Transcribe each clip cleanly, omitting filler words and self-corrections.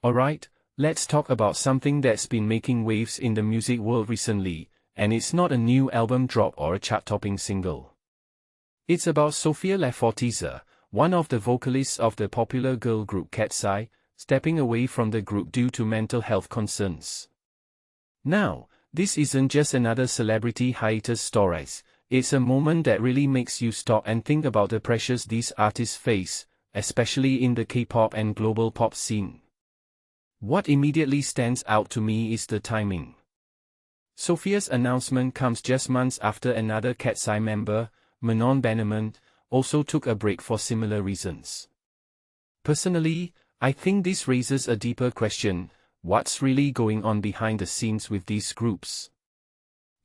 Alright, let's talk about something that's been making waves in the music world recently, and it's not a new album drop or a chart-topping single. It's about Sophia Laforteza, one of the vocalists of the popular girl group Katseye, stepping away from the group due to mental health concerns. Now, this isn't just another celebrity hiatus story, it's a moment that really makes you stop and think about the pressures these artists face, especially in the K-pop and global pop scene. What immediately stands out to me is the timing. Sophia's announcement comes just months after another Katseye member, Manon Bannerman, also took a break for similar reasons. Personally, I think this raises a deeper question: what's really going on behind the scenes with these groups?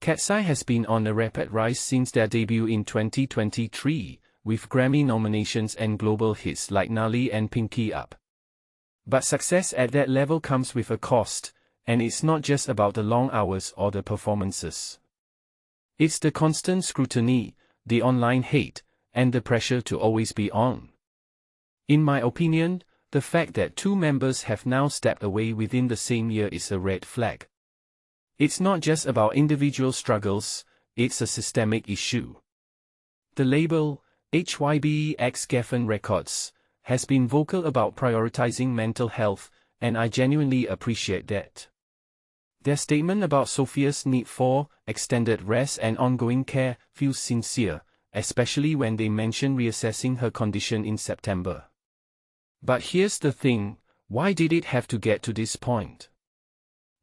Katseye has been on a rapid rise since their debut in 2023, with Grammy nominations and global hits like Gnarly and Pinky Up. But success at that level comes with a cost, and it's not just about the long hours or the performances. It's the constant scrutiny, the online hate, and the pressure to always be on. In my opinion, the fact that two members have now stepped away within the same year is a red flag. It's not just about individual struggles, it's a systemic issue. The label, HYBE x Geffen Records, has been vocal about prioritizing mental health, and I genuinely appreciate that. Their statement about Sophia's need for extended rest and ongoing care feels sincere, especially when they mention reassessing her condition in September. But here's the thing: why did it have to get to this point?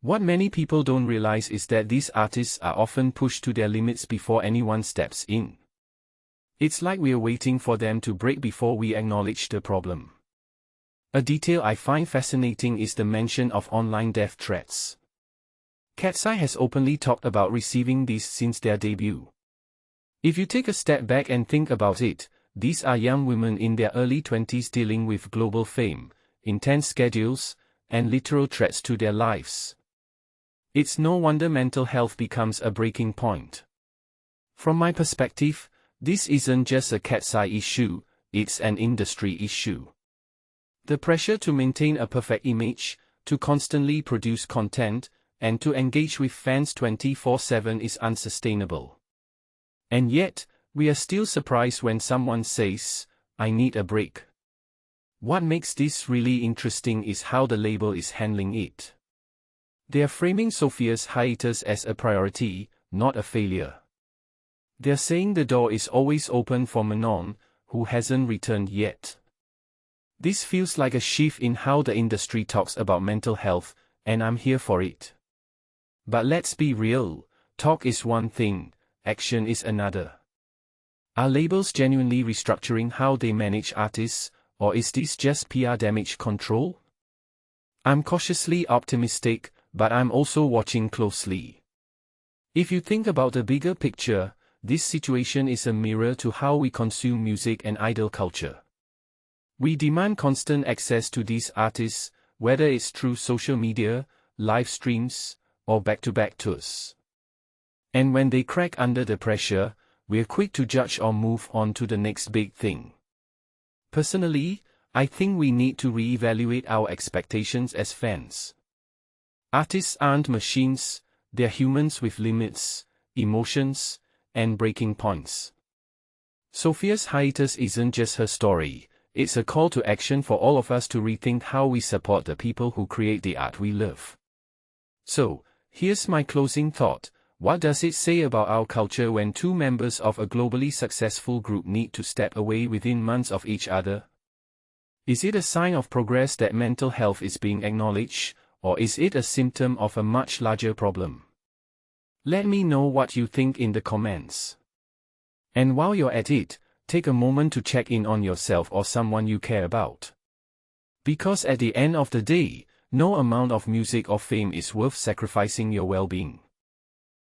What many people don't realize is that these artists are often pushed to their limits before anyone steps in. It's like we're waiting for them to break before we acknowledge the problem. A detail I find fascinating is the mention of online death threats. Katseye has openly talked about receiving these since their debut. If you take a step back and think about it, these are young women in their early 20s dealing with global fame, intense schedules, and literal threats to their lives. It's no wonder mental health becomes a breaking point. From my perspective, this isn't just a Katseye issue, it's an industry issue. The pressure to maintain a perfect image, to constantly produce content, and to engage with fans 24/7 is unsustainable. And yet, we are still surprised when someone says, "I need a break." What makes this really interesting is how the label is handling it. They are framing Sophia's hiatus as a priority, not a failure. They're saying the door is always open for Manon, who hasn't returned yet. This feels like a shift in how the industry talks about mental health, and I'm here for it. But let's be real, talk is one thing, action is another. Are labels genuinely restructuring how they manage artists, or is this just PR damage control? I'm cautiously optimistic, but I'm also watching closely. If you think about the bigger picture, this situation is a mirror to how we consume music and idol culture. We demand constant access to these artists, whether it's through social media, live streams, or back-to-back tours. And when they crack under the pressure, we're quick to judge or move on to the next big thing. Personally, I think we need to reevaluate our expectations as fans. Artists aren't machines, they're humans with limits, emotions, and breaking points. Sophia's hiatus isn't just her story, it's a call to action for all of us to rethink how we support the people who create the art we love. So, here's my closing thought: what does it say about our culture when two members of a globally successful group need to step away within months of each other? Is it a sign of progress that mental health is being acknowledged, or is it a symptom of a much larger problem? Let me know what you think in the comments. And while you're at it, take a moment to check in on yourself or someone you care about. Because at the end of the day, no amount of music or fame is worth sacrificing your well-being.